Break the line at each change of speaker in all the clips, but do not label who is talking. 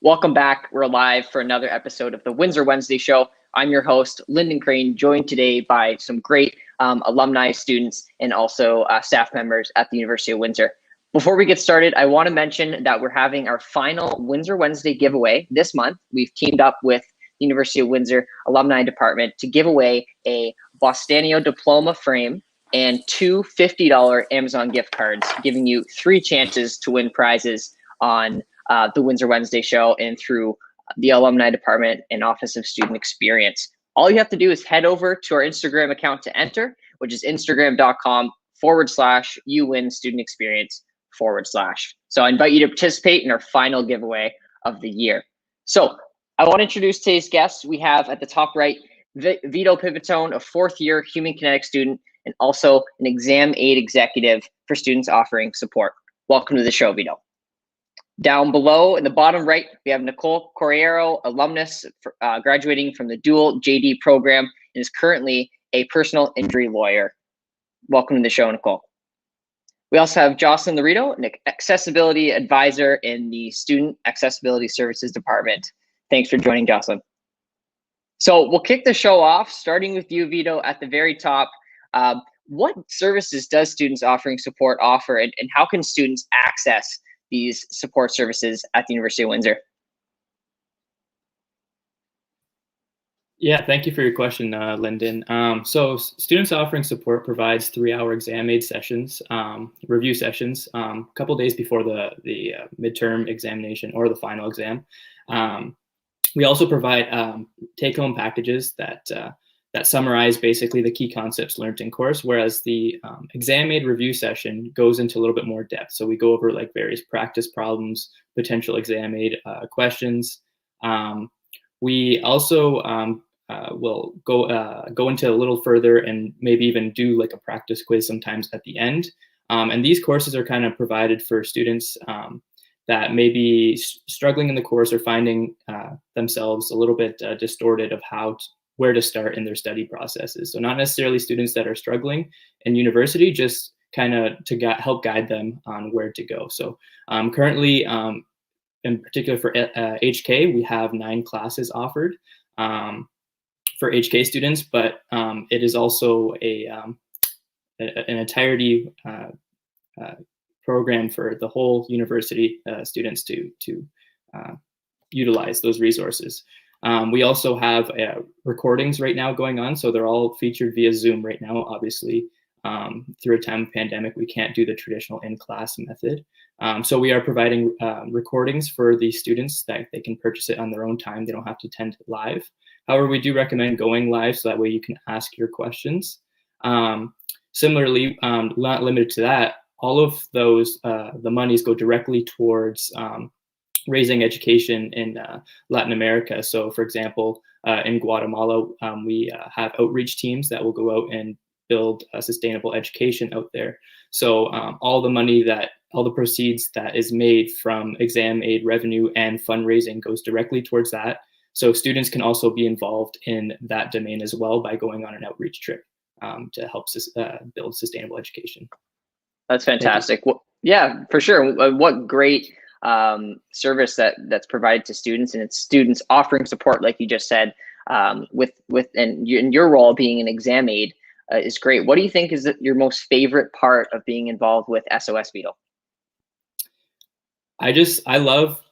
Welcome back. We're live for another episode of the Windsor Wednesday Show. I'm your host, Lyndon Crane, joined today by some great alumni, students, and also staff members at the University of Windsor. Before we get started, I want to mention that we're having our final Windsor Wednesday giveaway this month. We've teamed up with the University of Windsor Alumni Department to give away a Bostanio diploma frame and two $50 Amazon gift cards, giving you 3 chances to win prizes on the Windsor Wednesday Show and through the Alumni Department and Office of Student Experience. All you have to do is head over to our Instagram account to enter, which is instagram.com/uwinstudentexperience/. So I invite you to participate in our final giveaway of the year. So I want to introduce today's guests. We have at the top right, Vito Pipitone, a 4th-year Human Kinetics student and also an exam aid executive for students offering support. Welcome to the show, Vito. Down below in the bottom right, we have Nicole Corriero, alumnus graduating from the dual JD program and is currently a personal injury lawyer. Welcome to the show, Nicole. We also have Joyceln, Lorito, an accessibility advisor in the Student Accessibility Services Department. Thanks for joining, Joyceln. So we'll kick the show off, starting with you, Vito, at the very top. What services does students offering support offer, and how can students access these support services at the University of Windsor?
Yeah, thank you for your question, Lyndon. So Students Offering Support provides 3-hour exam aid sessions, review sessions, a couple days before the midterm examination or the final exam. We also provide take-home packages that summarize basically the key concepts learned in course, whereas the exam aid review session goes into a little bit more depth. So we go over like various practice problems, potential exam aid questions. We also will go into a little further and maybe even do like a practice quiz sometimes at the end. And these courses are kind of provided for students that may be struggling in the course or finding themselves a little bit distorted of where to start in their study processes. So not necessarily students that are struggling in university, just kind of to help guide them on where to go. So currently, in particular for HK, we have 9 classes offered for HK students, but it is also an entirety program for the whole university students to utilize those resources. We also have recordings right now going on, so they're all featured via Zoom right now. Obviously, through a time of pandemic, we can't do the traditional in-class method. So we are providing recordings for the students that they can purchase it on their own time. They don't have to attend live. However, we do recommend going live so that way you can ask your questions. Similarly, not limited to that, all of those, the monies go directly towards raising education in Latin America. So for example, in Guatemala, we have outreach teams that will go out and build a sustainable education out there. So all the proceeds that is made from exam aid revenue and fundraising goes directly towards that. So students can also be involved in that domain as well by going on an outreach trip to help build sustainable education.
That's fantastic. Well, yeah, for sure. What great service that's provided to students, and it's students offering support, like you just said, and your role being an exam aid is great. What do you think is your most favorite part of being involved with SOS, Vito?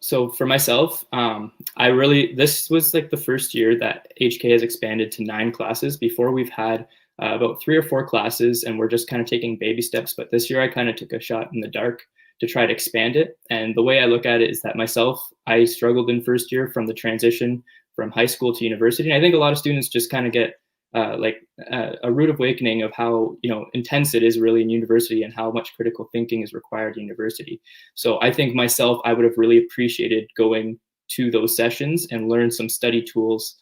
So for myself, this was like the first year that HK has expanded to 9 classes. Before we've had about 3 or 4 classes, and we're just kind of taking baby steps. But this year I kind of took a shot in the dark to try to expand it. And the way I look at it is that I struggled in first year from the transition from high school to university. And I think a lot of students just kind of get a rude awakening of how intense it is really in university and how much critical thinking is required in university. So I think I would have really appreciated going to those sessions and learn some study tools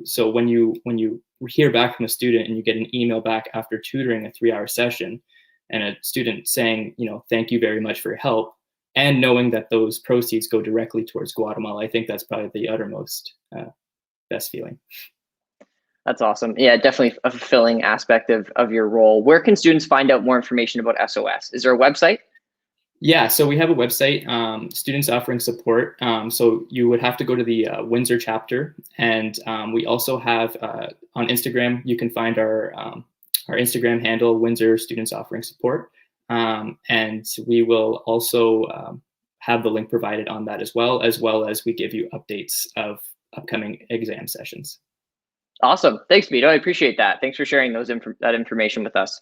so when you hear back from a student and you get an email back after tutoring a 3-hour session and a student saying, thank you very much for your help, and knowing that those proceeds go directly towards Guatemala, I think that's probably the uttermost best feeling.
That's awesome. Yeah, definitely a fulfilling aspect of your role. Where can students find out more information about SOS? Is there a website?
Yeah, so we have a website, students offering support. So you would have to go to the Windsor chapter, and we also have on Instagram. You can find our Instagram handle, Windsor Students Offering Support, and we will also have the link provided on that as well as we give you updates of upcoming exam sessions.
Awesome, thanks, Vito. I appreciate that. Thanks for sharing that information with us.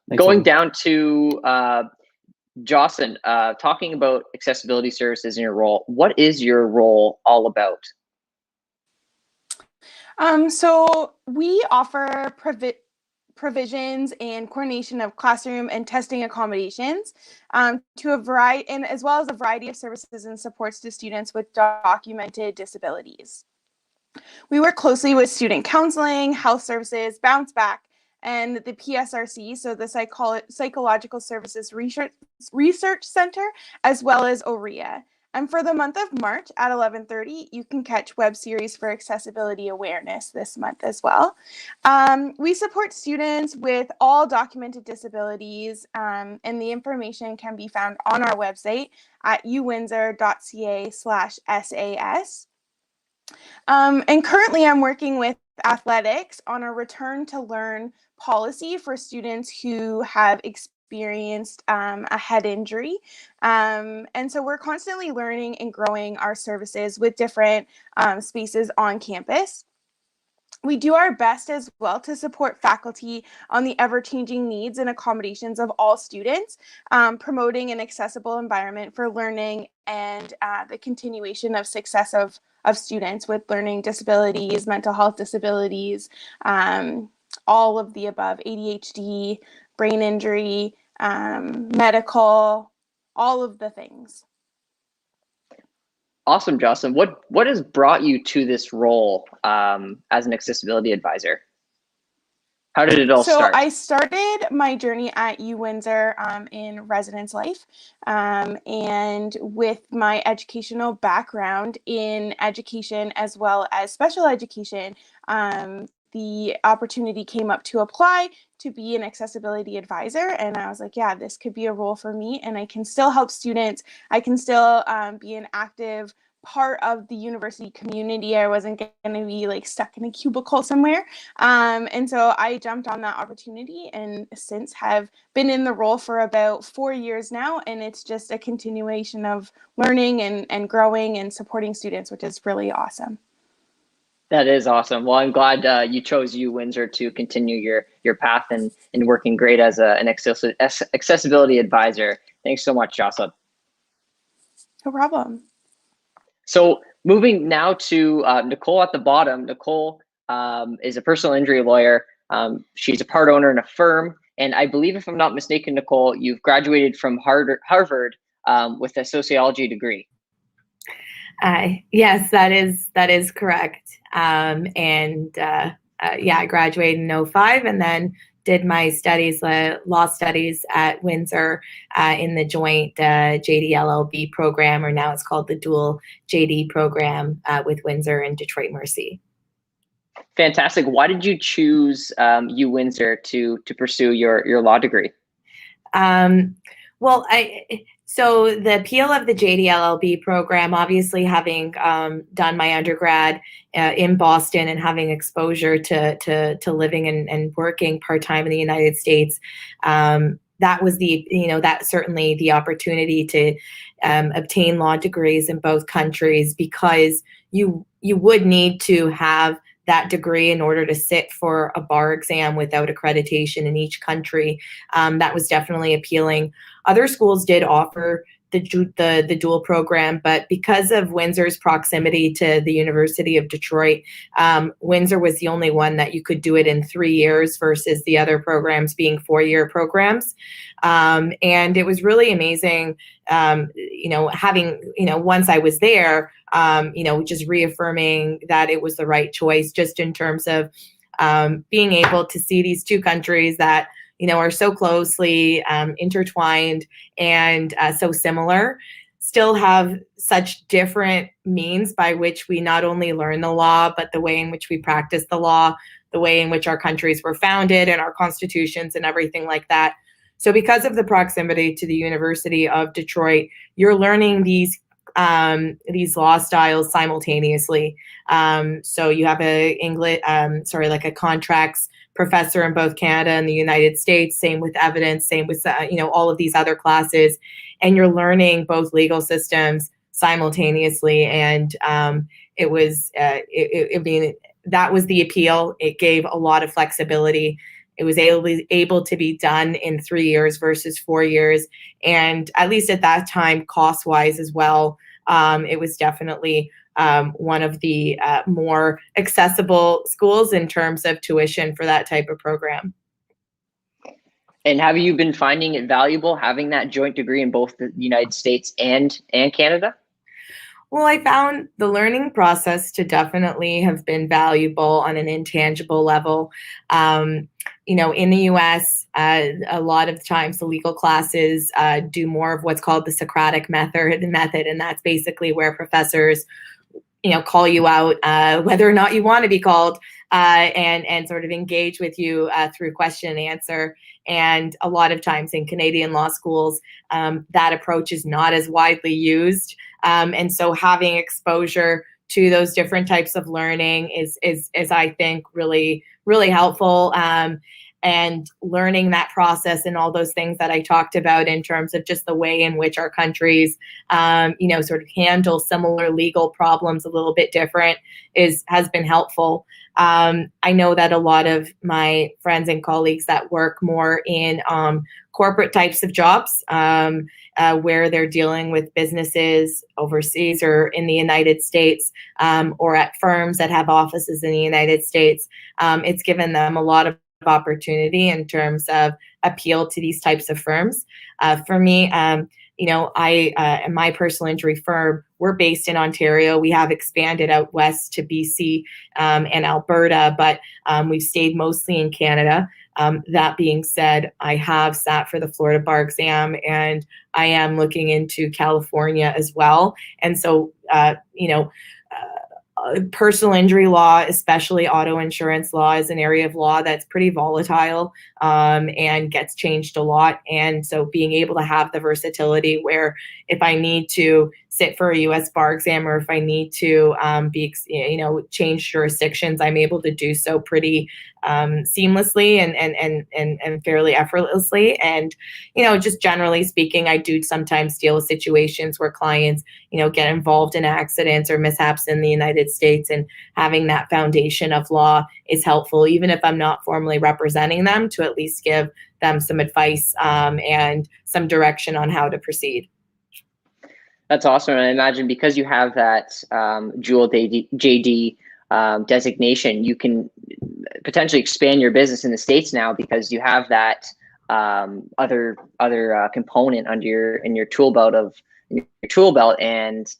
Thanks,
Going
Evan.
down to Joyceln, talking about accessibility services in your role, what is your role all about?
So we offer provisions and coordination of classroom and testing accommodations to a variety, and as well as a variety of services and supports to students with documented disabilities. We work closely with student counseling, health services, Bounce Back, and the PSRC, so the Psychological Services Research Center, as well as OREA. And for the month of March at 11:30, you can catch web series for accessibility awareness this month as well. We support students with all documented disabilities, and the information can be found on our website at uwindsor.ca/SAS. And currently I'm working with athletics on a return to learn policy for students who have experienced a head injury. And so we're constantly learning and growing our services with different spaces on campus. We do our best as well to support faculty on the ever-changing needs and accommodations of all students, promoting an accessible environment for learning and the continuation of success of students with learning disabilities, mental health disabilities, all of the above, ADHD, brain injury, medical, all of the things.
Awesome, Joyceln. What has brought you to this role as an accessibility advisor? How did it all start?
So I started my journey at Windsor in residence life, and with my educational background in education as well as special education, the opportunity came up to apply to be an accessibility advisor, and I was like, yeah, this could be a role for me, and I can still help students. I can still be an active part of the university community. I wasn't going to be like stuck in a cubicle somewhere. And so I jumped on that opportunity and since have been in the role for about 4 years now. And it's just a continuation of learning and growing and supporting students, which is really awesome.
That is awesome. Well, I'm glad you chose Windsor to continue your path and working great as an accessibility advisor. Thanks so much, Joyceln.
No problem.
So moving now to Nicole at the bottom. Nicole is a personal injury lawyer. She's a part owner in a firm. And I believe, if I'm not mistaken, Nicole, you've graduated from Harvard with a sociology degree.
Yes, that is correct. Yeah, I graduated in 2005 and then did my studies, law studies at Windsor in the joint JD LLB program, or now it's called the dual JD program with Windsor and Detroit Mercy.
Fantastic. Why did you choose Windsor to pursue your law degree?
Well, so the appeal of the JD LLB program, obviously having done my undergrad in Boston and having exposure to living and working part-time in the United States, that was that's certainly the opportunity to obtain law degrees in both countries, because you would need to have that degree in order to sit for a bar exam without accreditation in each country. That was definitely appealing. Other schools did offer the dual program, but because of Windsor's proximity to the University of Detroit, Windsor was the only one that you could do it in 3 years versus the other programs being 4-year programs. And it was really amazing, having, once I was there, just reaffirming that it was the right choice, just in terms of being able to see these two countries that are so closely intertwined and so similar, still have such different means by which we not only learn the law, but the way in which we practice the law, the way in which our countries were founded and our constitutions and everything like that. So because of the proximity to the University of Detroit, you're learning these law styles simultaneously. So you have like a contracts professor in both Canada and the United States, same with evidence, same with, all of these other classes, and you're learning both legal systems simultaneously. And that was the appeal. It gave a lot of flexibility. It was able to be done in 3 years versus 4 years. And at least at that time, cost-wise as well, it was definitely one of the more accessible schools in terms of tuition for that type of program.
And have you been finding it valuable having that joint degree in both the United States and Canada?
Well, I found the learning process to definitely have been valuable on an intangible level. In the US, a lot of times the legal classes do more of what's called the Socratic method, and that's basically where professors, call you out, whether or not you want to be called, and sort of engage with you through question and answer. And a lot of times in Canadian law schools, that approach is not as widely used. And so having exposure to those different types of learning is I think really, really helpful. And learning that process and all those things that I talked about in terms of just the way in which our countries, sort of handle similar legal problems a little bit different has been helpful. I know that a lot of my friends and colleagues that work more in corporate types of jobs, where they're dealing with businesses overseas or in the United States, or at firms that have offices in the United States, it's given them a lot of opportunity in terms of appeal to these types of firms. For me, my personal injury firm, we're based in Ontario. We have expanded out west to BC and Alberta, but we've stayed mostly in Canada. That being said, I have sat for the Florida bar exam, and I am looking into California as well. And so, personal injury law, especially auto insurance law, is an area of law that's pretty volatile and gets changed a lot. And so being able to have the versatility where if I need to sit for a U.S. bar exam, or if I need to change jurisdictions, I'm able to do so pretty seamlessly and fairly effortlessly. And, just generally speaking, I do sometimes deal with situations where clients, get involved in accidents or mishaps in the United States, and having that foundation of law is helpful, even if I'm not formally representing them, to at least give them some advice and some direction on how to proceed.
That's awesome. And I imagine because you have that dual JD designation, you can potentially expand your business in the States now, because you have that other component in your tool belt, and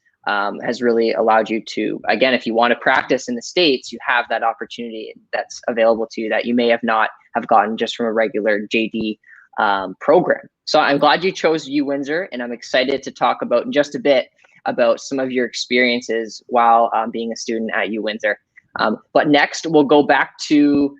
has really allowed you to, again, if you want to practice in the States, you have that opportunity that's available to you that you may not have gotten just from a regular JD program. So I'm glad you chose Uwindsor, and I'm excited to talk about in just a bit about some of your experiences while being a student at Uwindsor. But next, we'll go back to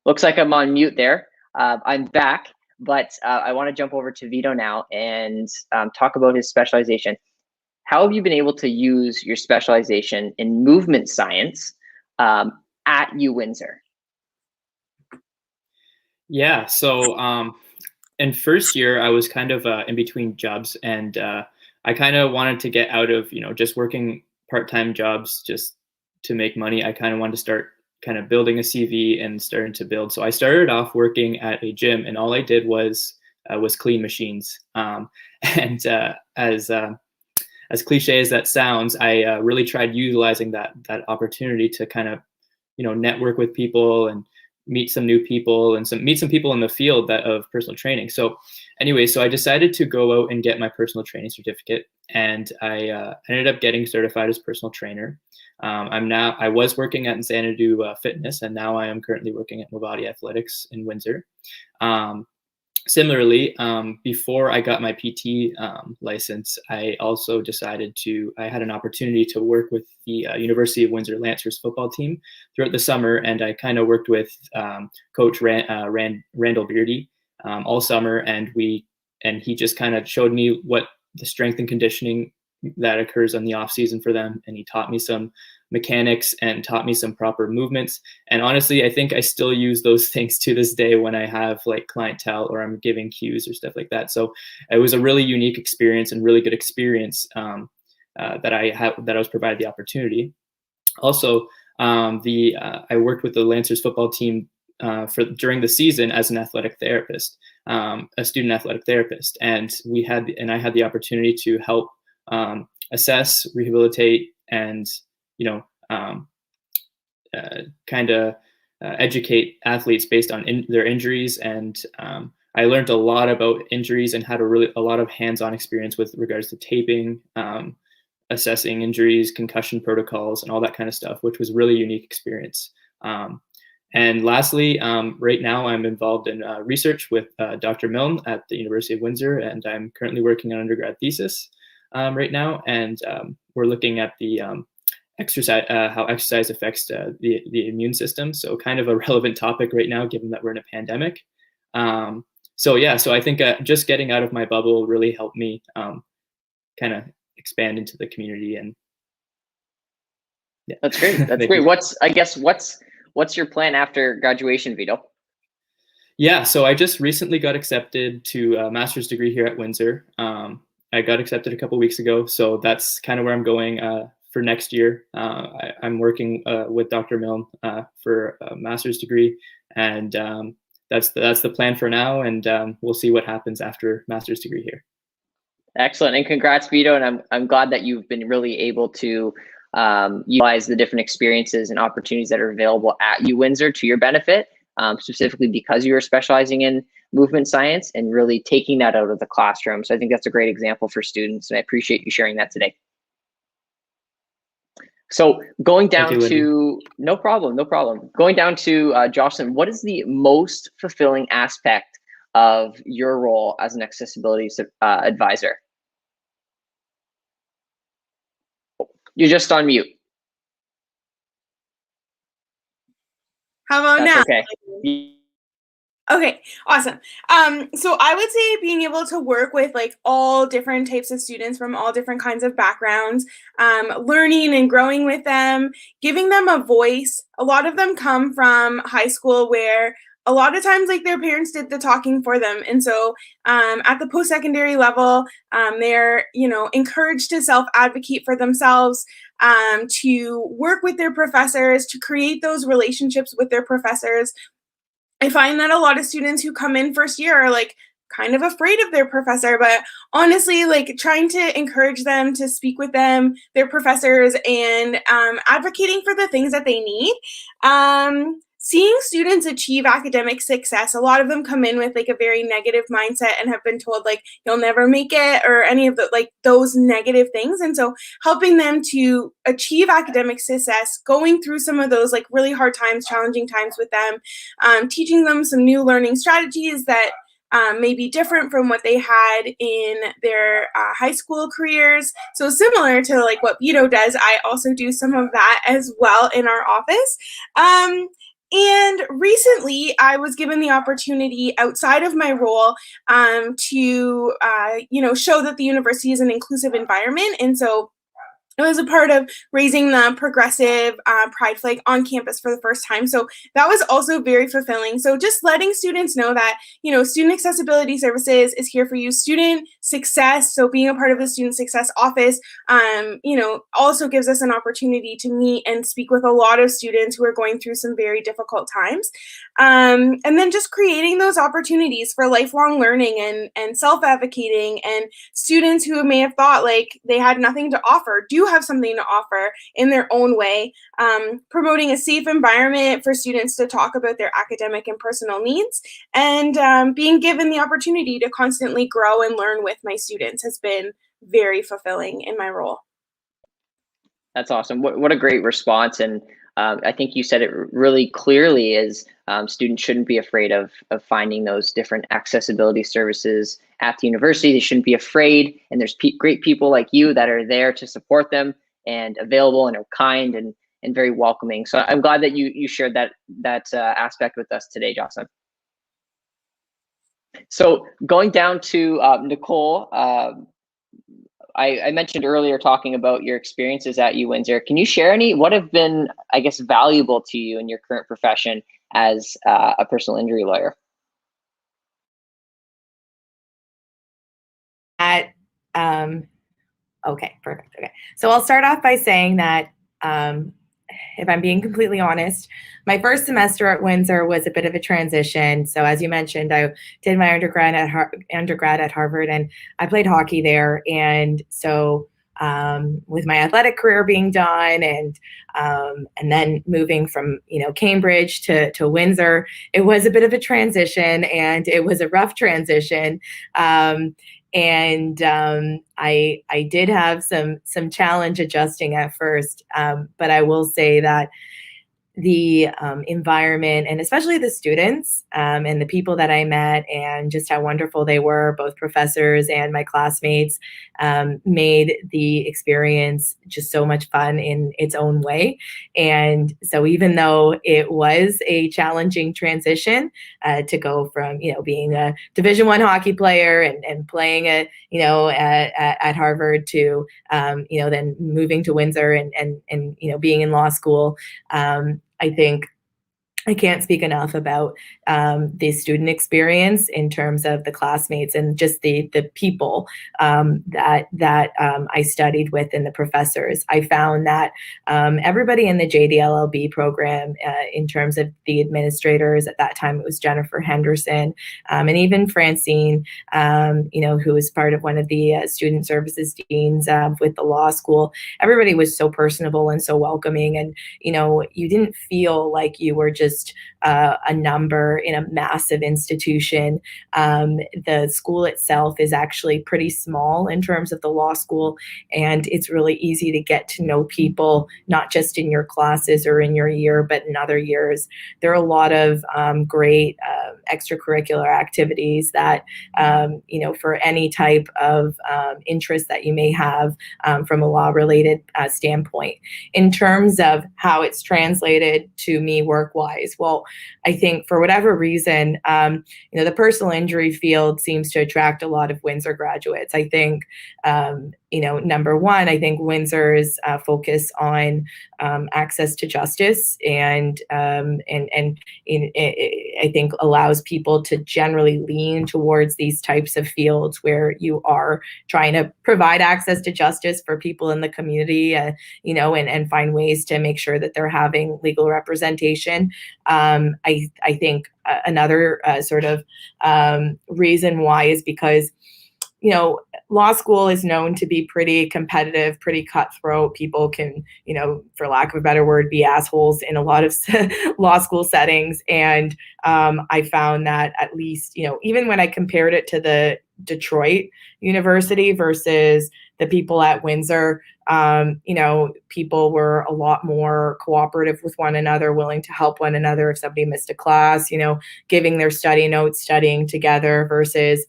looks like I'm on mute there. I'm back, but I want to jump over to Vito now and talk about his specialization. How have you been able to use your specialization in movement science at Uwindsor?
Yeah, so in first year, I was kind of in between jobs, and I kind of wanted to get out of, just working part-time jobs just to make money. I kind of wanted to start kind of building a CV and starting to build. So I started off working at a gym, and all I did was clean machines. And as cliche as that sounds, I really tried utilizing that opportunity to kind of, network with people and meet some new people and meet some people in the field of personal training. So anyway, so I decided to go out and get my personal training certificate, and I ended up getting certified as personal trainer. I was working at Xanadu Fitness, and now I am currently working at Movati Athletics in Windsor. Similarly, before I got my PT license, I also I had an opportunity to work with the University of Windsor Lancers football team throughout the summer, and I kind of worked with Coach Randall Beardy all summer, and he just kind of showed me what the strength and conditioning that occurs on the off season for them, and he taught me some mechanics and taught me some proper movements. And honestly, I think I still use those things to this day when I have like clientele or I'm giving cues or stuff like that. So it was a really unique experience and really good experience that I was provided the opportunity. Also, I worked with the Lancers football team during the season as an athletic therapist, a student athletic therapist, and I had the opportunity to help assess, rehabilitate, and kind of educate athletes based on their injuries. And I learned a lot about injuries and had a lot of hands-on experience with regards to taping, assessing injuries, concussion protocols, and all that kind of stuff, which was a really unique experience. And lastly, right now I'm involved in research with Dr. Milne at the University of Windsor, and I'm currently working on an undergrad thesis right now. And we're looking at the exercise, how exercise affects the immune system. So kind of a relevant topic right now, given that we're in a pandemic. So I think just getting out of my bubble really helped me kind of expand into the community. And yeah,
that's great. That's great. What's your plan after graduation, Vito?
Yeah, so I just recently got accepted to a master's degree here at Windsor. I got accepted a couple weeks ago, so that's kind of where I'm going for next year. I'm working with Dr. Milne for a master's degree, and that's the plan for now, and we'll see what happens after master's degree here.
Excellent, and congrats, Vito, and I'm glad that you've been really able to utilize the different experiences and opportunities that are available at Windsor to your benefit, specifically because you are specializing in movement science and really taking that out of the classroom. So I think that's a great example for students, and I appreciate you sharing that today. So going down to, no problem. Going down to Joyceln, what is the most fulfilling aspect of your role as an accessibility advisor? You're just on mute.
How about
That's
now?
Okay.
Okay, awesome. So I would say being able to work with like all different types of students from all different kinds of backgrounds, learning and growing with them, giving them a voice. A lot of them come from high school where a lot of times like their parents did the talking for them. And so at the post-secondary level, they're, encouraged to self-advocate for themselves, to work with their professors, to create those relationships with their professors. I find that a lot of students who come in first year are like kind of afraid of their professor, but honestly, like trying to encourage them to speak with them, their professors, and advocating for the things that they need. Seeing students achieve academic success, a lot of them come in with like a very negative mindset and have been told like you'll never make it or any of the like those negative things. And so helping them to achieve academic success, going through some of those like really hard times, challenging times with them, teaching them some new learning strategies that may be different from what they had in their high school careers. So similar to like what Vito does, I also do some of that as well in our office. And recently, I was given the opportunity outside of my role to, show that the university is an inclusive environment. And so I was a part of raising the progressive pride flag on campus for the first time. So that was also very fulfilling. So just letting students know that, Student Accessibility Services is here for you. Student success, so being a part of the Student Success Office, also gives us an opportunity to meet and speak with a lot of students who are going through some very difficult times. And then just creating those opportunities for lifelong learning and self-advocating, and students who may have thought like they had nothing to offer do have something to offer in their own way, promoting a safe environment for students to talk about their academic and personal needs, and being given the opportunity to constantly grow and learn with my students has been very fulfilling in my role.
That's awesome. What a great response. And I think you said it really clearly is Students shouldn't be afraid of finding those different accessibility services at the university. They shouldn't be afraid, and there's great people like you that are there to support them and available and are kind and very welcoming. So I'm glad that you shared that aspect with us today, Joyceln. So going down to Nicole, I mentioned earlier talking about your experiences at Uwindsor. Can you share what have been, I guess, valuable to you in your current profession as a personal injury lawyer?
Okay, perfect. Okay, so I'll start off by saying that if I'm being completely honest, my first semester at Windsor was a bit of a transition. So as you mentioned, I did my undergrad at Harvard, and I played hockey there. And so with my athletic career being done, and then moving from Cambridge to Windsor, it was a bit of a transition, and it was a rough transition. I did have some challenge adjusting at first, but I will say that the environment, and especially the students and the people that I met, and just how wonderful they were, both professors and my classmates, made the experience just so much fun in its own way. And so even though it was a challenging transition to go from being a Division I hockey player and playing at Harvard to then moving to Windsor and being in law school, I think I can't speak enough about the student experience in terms of the classmates and just the people that I studied with, and the professors. I found that everybody in the JDLLB program, in terms of the administrators, at that time it was Jennifer Henderson, and even Francine, who was part of one of the student services deans with the law school. Everybody was so personable and so welcoming, and you didn't feel like you were just a number in a massive institution. The school itself is actually pretty small in terms of the law school, and it's really easy to get to know people, not just in your classes or in your year, but in other years. There are a lot of great extracurricular activities that, for any type of interest that you may have from a law-related standpoint. In terms of how it's translated to me work-wise, well, I think for whatever reason, the personal injury field seems to attract a lot of Windsor graduates. I think, number one, I think Windsor's focus on access to justice and I think allows people to generally lean towards these types of fields where you are trying to provide access to justice for people in the community, and find ways to make sure that they're having legal representation. I think another sort of reason why is because law school is known to be pretty competitive, pretty cutthroat. People can, for lack of a better word, be assholes in a lot of law school settings. And I found that, at least, even when I compared it to the Detroit University versus the people at Windsor, people were a lot more cooperative with one another, willing to help one another if somebody missed a class, giving their study notes, studying together versus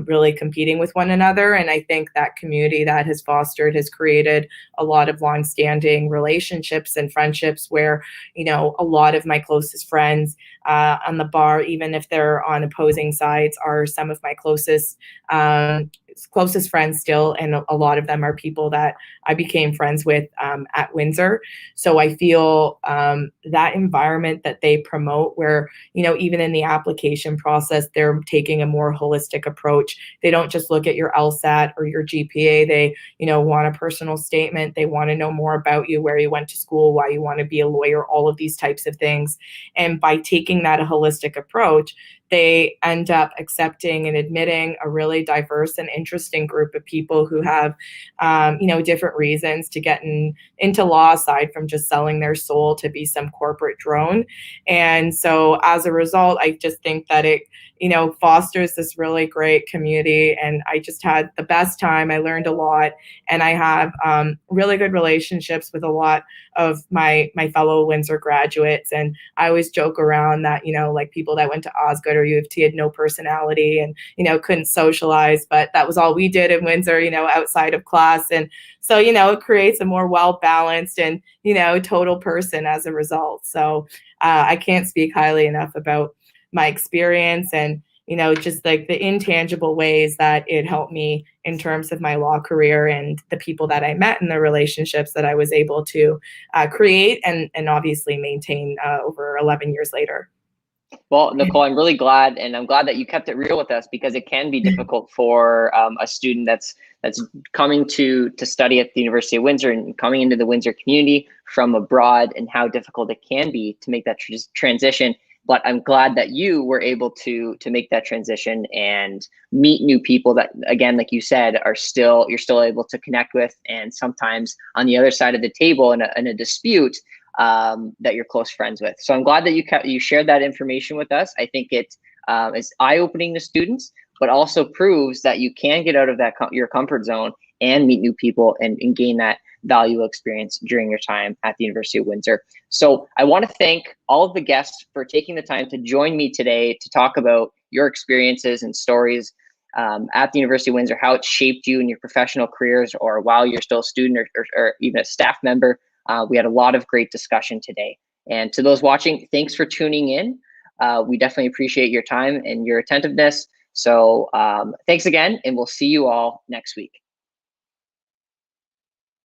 really competing with one another. And I think that community that has fostered has created a lot of longstanding relationships and friendships where, a lot of my closest friends on the bar, even if they're on opposing sides, are some of my closest friends still, and a lot of them are people that I became friends with at Windsor. So I feel that environment that they promote, where even in the application process, they're taking a more holistic approach. They don't just look at your LSAT or your GPA. They want a personal statement. They want to know more about you, where you went to school, why you want to be a lawyer, all of these types of things. And by taking that holistic approach, they end up accepting and admitting a really diverse and interesting group of people who have, different reasons to get into law, aside from just selling their soul to be some corporate drone. And so as a result, I just think that it, fosters this really great community. And I just had the best time. I learned a lot, and I have really good relationships with a lot of my fellow Windsor graduates. And I always joke around that, you know, like people that went to Osgoode or U of T had no personality and, you know, couldn't socialize, but that was all we did in Windsor, you know, outside of class. And so, you know, it creates a more well-balanced and, you know, total person as a result. So I can't speak highly enough about my experience and, you know, just like the intangible ways that it helped me in terms of my law career and the people that I met and the relationships that I was able to create and obviously maintain over 11 years later.
Well, Nicole, I'm really glad, and I'm glad that you kept it real with us, because it can be difficult for a student that's coming to study at the University of Windsor and coming into the Windsor community from abroad, and how difficult it can be to make that transition. But I'm glad that you were able to make that transition and meet new people that, again, like you said, you're still able to connect with, and sometimes on the other side of the table in a dispute, that you're close friends with. So I'm glad that you shared that information with us. I think it is eye-opening to students, but also proves that you can get out of your comfort zone and meet new people and gain that valuable experience during your time at the University of Windsor. So I want to thank all of the guests for taking the time to join me today to talk about your experiences and stories at the University of Windsor, how it shaped you in your professional careers or while you're still a student or even a staff member. We had a lot of great discussion today. And to those watching, thanks for tuning in. We definitely appreciate your time and your attentiveness. So thanks again, and we'll see you all next week.